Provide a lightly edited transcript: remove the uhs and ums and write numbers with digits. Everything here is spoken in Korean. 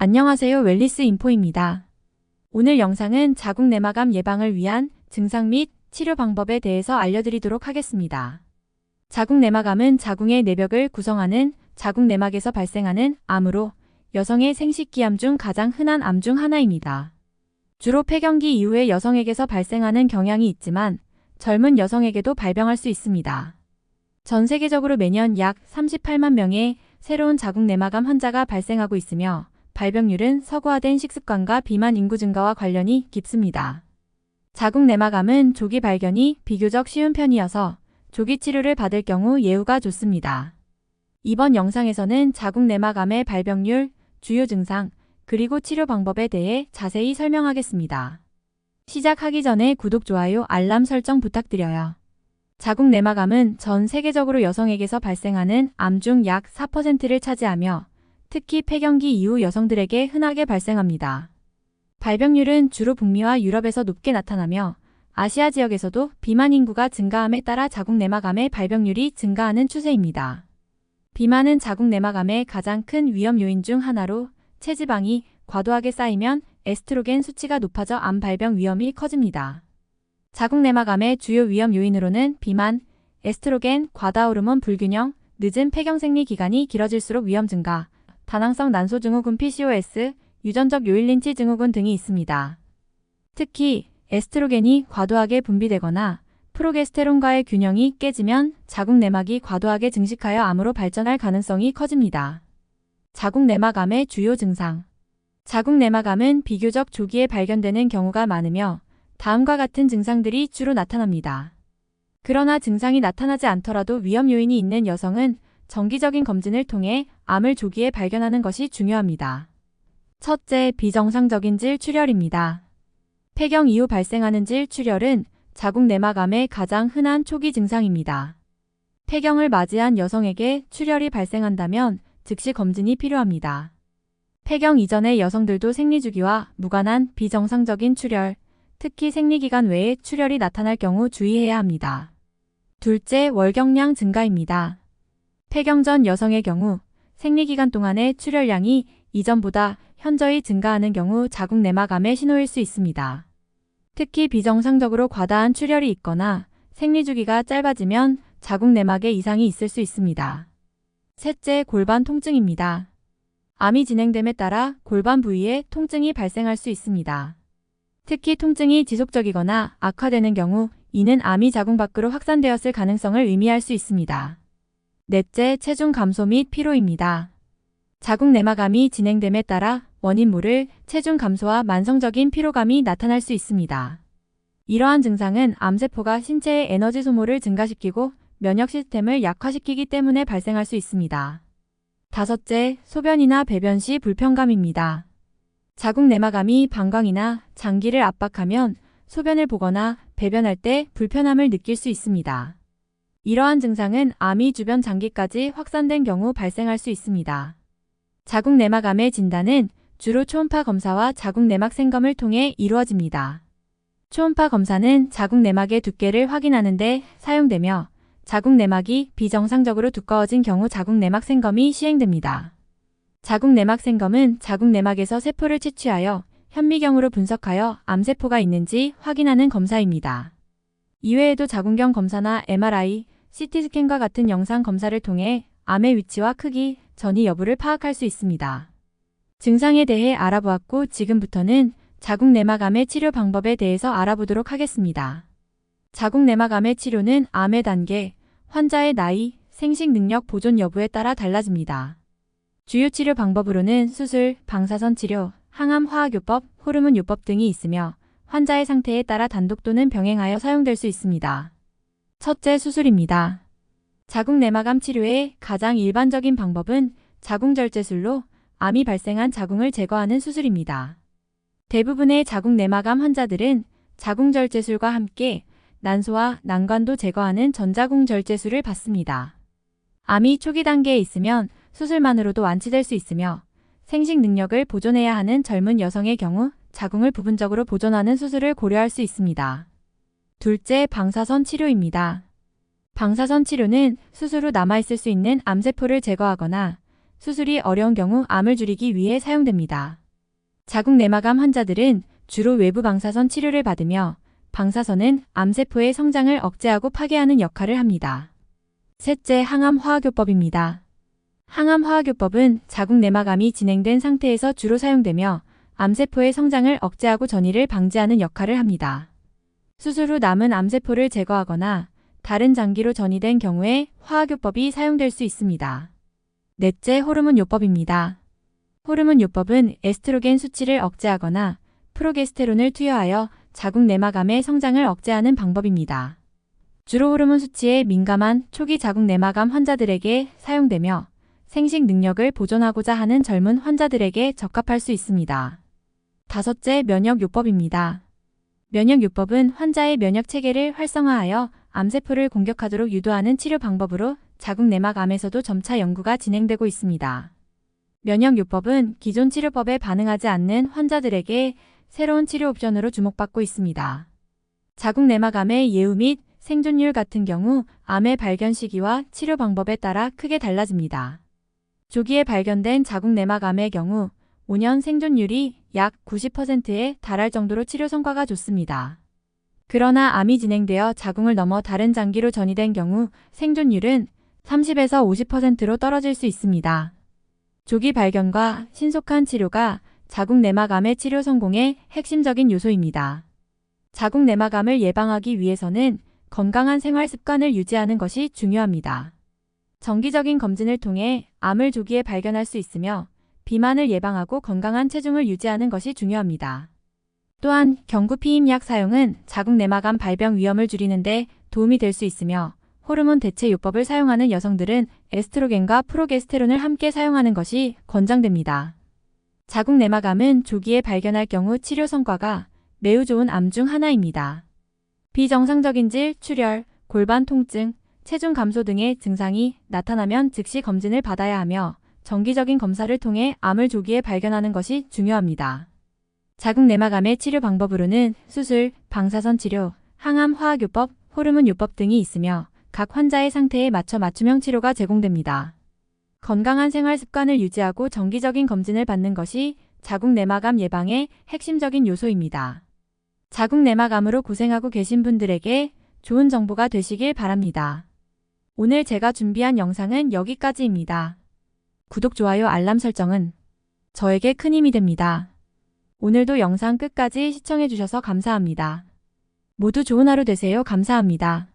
안녕하세요. 웰리스 인포입니다. 오늘 영상은 자궁 내막암 예방을 위한 증상 및 치료 방법에 대해서 알려드리도록 하겠습니다. 자궁 내막암은 자궁의 내벽을 구성하는 자궁 내막에서 발생하는 암으로 여성의 생식기암 중 가장 흔한 암 중 하나입니다. 주로 폐경기 이후에 여성에게서 발생하는 경향이 있지만 젊은 여성에게도 발병할 수 있습니다. 전 세계적으로 매년 약 38만 명의 새로운 자궁 내막암 환자가 발생하고 있으며 발병률은 서구화된 식습관과 비만 인구 증가와 관련이 깊습니다. 자궁 내막암은 조기 발견이 비교적 쉬운 편이어서 조기 치료를 받을 경우 예후가 좋습니다. 이번 영상에서는 자궁 내막암의 발병률, 주요 증상, 그리고 치료 방법에 대해 자세히 설명하겠습니다. 시작하기 전에 구독, 좋아요, 알람 설정 부탁드려요. 자궁 내막암은 전 세계적으로 여성에게서 발생하는 암 중 약 4%를 차지하며 특히 폐경기 이후 여성들에게 흔하게 발생합니다. 발병률은 주로 북미와 유럽에서 높게 나타나며 아시아 지역에서도 비만 인구가 증가함에 따라 자궁 내막암의 발병률이 증가하는 추세입니다. 비만은 자궁 내막암의 가장 큰 위험 요인 중 하나로 체지방이 과도하게 쌓이면 에스트로겐 수치가 높아져 암 발병 위험이 커집니다. 자궁 내막암의 주요 위험 요인으로는 비만, 에스트로겐, 과다 호르몬 불균형, 늦은 폐경 생리 기간이 길어질수록 위험 증가, 다낭성 난소 증후군 PCOS, 유전적 요일린치 증후군 등이 있습니다. 특히 에스트로겐이 과도하게 분비되거나 프로게스테론과의 균형이 깨지면 자궁 내막이 과도하게 증식하여 암으로 발전할 가능성이 커집니다. 자궁 내막암의 주요 증상. 자궁 내막암은 비교적 조기에 발견되는 경우가 많으며 다음과 같은 증상들이 주로 나타납니다. 그러나 증상이 나타나지 않더라도 위험 요인이 있는 여성은 정기적인 검진을 통해 암을 조기에 발견하는 것이 중요합니다. 첫째, 비정상적인 질 출혈입니다. 폐경 이후 발생하는 질 출혈은 자궁 내막암의 가장 흔한 초기 증상입니다. 폐경을 맞이한 여성에게 출혈이 발생한다면 즉시 검진이 필요합니다. 폐경 이전의 여성들도 생리주기와 무관한 비정상적인 출혈, 특히 생리기간 외에 출혈이 나타날 경우 주의해야 합니다. 둘째, 월경량 증가입니다. 폐경 전 여성의 경우 생리기간 동안의 출혈량이 이전보다 현저히 증가하는 경우 자궁 내막암의 신호일 수 있습니다. 특히 비정상적으로 과다한 출혈이 있거나 생리주기가 짧아지면 자궁 내막에 이상이 있을 수 있습니다. 셋째, 골반 통증입니다. 암이 진행됨에 따라 골반 부위에 통증이 발생할 수 있습니다. 특히 통증이 지속적이거나 악화되는 경우 이는 암이 자궁 밖으로 확산되었을 가능성을 의미할 수 있습니다. 넷째, 체중 감소 및 피로입니다. 자궁 내막암이 진행됨에 따라 원인 모를 체중 감소와 만성적인 피로감이 나타날 수 있습니다. 이러한 증상은 암세포가 신체의 에너지 소모를 증가시키고 면역 시스템을 약화시키기 때문에 발생할 수 있습니다. 다섯째, 소변이나 배변 시 불편감입니다. 자궁 내막암이 방광이나 장기를 압박하면 소변을 보거나 배변할 때 불편함을 느낄 수 있습니다. 이러한 증상은 암이 주변 장기까지 확산된 경우 발생할 수 있습니다. 자궁 내막암의 진단은 주로 초음파 검사와 자궁 내막 생검을 통해 이루어집니다. 초음파 검사는 자궁 내막의 두께를 확인하는 데 사용되며 자궁 내막이 비정상적으로 두꺼워진 경우 자궁 내막 생검이 시행됩니다. 자궁 내막 생검은 자궁 내막에서 세포를 채취하여 현미경으로 분석하여 암세포가 있는지 확인하는 검사입니다. 이외에도 자궁경 검사나 MRI, CT스캔과 같은 영상 검사를 통해 암의 위치와 크기, 전이 여부를 파악할 수 있습니다. 증상에 대해 알아보았고 지금부터는 자궁 내막암의 치료 방법에 대해서 알아보도록 하겠습니다. 자궁 내막암의 치료는 암의 단계, 환자의 나이, 생식 능력 보존 여부에 따라 달라집니다. 주요 치료 방법으로는 수술, 방사선 치료, 항암 화학요법, 호르몬 요법 등이 있으며 환자의 상태에 따라 단독 또는 병행하여 사용될 수 있습니다. 첫째, 수술입니다. 자궁 내막암 치료의 가장 일반적인 방법은 자궁절제술로 암이 발생한 자궁을 제거하는 수술입니다. 대부분의 자궁 내막암 환자들은 자궁절제술과 함께 난소와 난관도 제거하는 전자궁절제술을 받습니다. 암이 초기 단계에 있으면 수술만으로도 완치될 수 있으며 생식 능력을 보존해야 하는 젊은 여성의 경우 자궁을 부분적으로 보존하는 수술을 고려할 수 있습니다. 둘째, 방사선 치료입니다. 방사선 치료는 수술 후 남아있을 수 있는 암세포를 제거하거나 수술이 어려운 경우 암을 줄이기 위해 사용됩니다. 자궁내막암 환자들은 주로 외부 방사선 치료를 받으며 방사선은 암세포의 성장을 억제하고 파괴하는 역할을 합니다. 셋째, 항암화학요법입니다. 항암화학요법은 자궁내막암이 진행된 상태에서 주로 사용되며 암세포의 성장을 억제하고 전이를 방지하는 역할을 합니다. 수술 후 남은 암세포를 제거하거나 다른 장기로 전이된 경우에 화학요법이 사용될 수 있습니다. 넷째, 호르몬요법입니다. 호르몬요법은 에스트로겐 수치를 억제하거나 프로게스테론을 투여하여 자궁내막암의 성장을 억제하는 방법입니다. 주로 호르몬 수치에 민감한 초기 자궁내막암 환자들에게 사용되며 생식 능력을 보존하고자 하는 젊은 환자들에게 적합할 수 있습니다. 다섯째, 면역요법입니다. 면역요법은 환자의 면역체계를 활성화하여 암세포를 공격하도록 유도하는 치료 방법으로 자궁내막암에서도 점차 연구가 진행되고 있습니다. 면역요법은 기존 치료법에 반응하지 않는 환자들에게 새로운 치료 옵션으로 주목받고 있습니다. 자궁내막암의 예후 및 생존율 같은 경우 암의 발견 시기와 치료 방법에 따라 크게 달라집니다. 조기에 발견된 자궁내막암의 경우 5년 생존율이 약 90%에 달할 정도로 치료 성과가 좋습니다. 그러나 암이 진행되어 자궁을 넘어 다른 장기로 전이된 경우 생존율은 30에서 50%로 떨어질 수 있습니다. 조기 발견과 신속한 치료가 자궁내막암의 치료 성공의 핵심적인 요소입니다. 자궁내막암을 예방하기 위해서는 건강한 생활 습관을 유지하는 것이 중요합니다. 정기적인 검진을 통해 암을 조기에 발견할 수 있으며 비만을 예방하고 건강한 체중을 유지하는 것이 중요합니다. 또한 경구피임약 사용은 자궁내막암 발병 위험을 줄이는 데 도움이 될 수 있으며 호르몬 대체 요법을 사용하는 여성들은 에스트로겐과 프로게스테론을 함께 사용하는 것이 권장됩니다. 자궁내막암은 조기에 발견할 경우 치료 성과가 매우 좋은 암 중 하나입니다. 비정상적인 질, 출혈, 골반 통증, 체중 감소 등의 증상이 나타나면 즉시 검진을 받아야 하며 정기적인 검사를 통해 암을 조기에 발견하는 것이 중요합니다. 자궁내막암의 치료 방법으로는 수술, 방사선 치료, 항암화학요법, 호르몬요법 등이 있으며 각 환자의 상태에 맞춰 맞춤형 치료가 제공됩니다. 건강한 생활 습관을 유지하고 정기적인 검진을 받는 것이 자궁내막암 예방의 핵심적인 요소입니다. 자궁내막암으로 고생하고 계신 분들에게 좋은 정보가 되시길 바랍니다. 오늘 제가 준비한 영상은 여기까지입니다. 구독, 좋아요, 알람 설정은 저에게 큰 힘이 됩니다. 오늘도 영상 끝까지 시청해주셔서 감사합니다. 모두 좋은 하루 되세요. 감사합니다.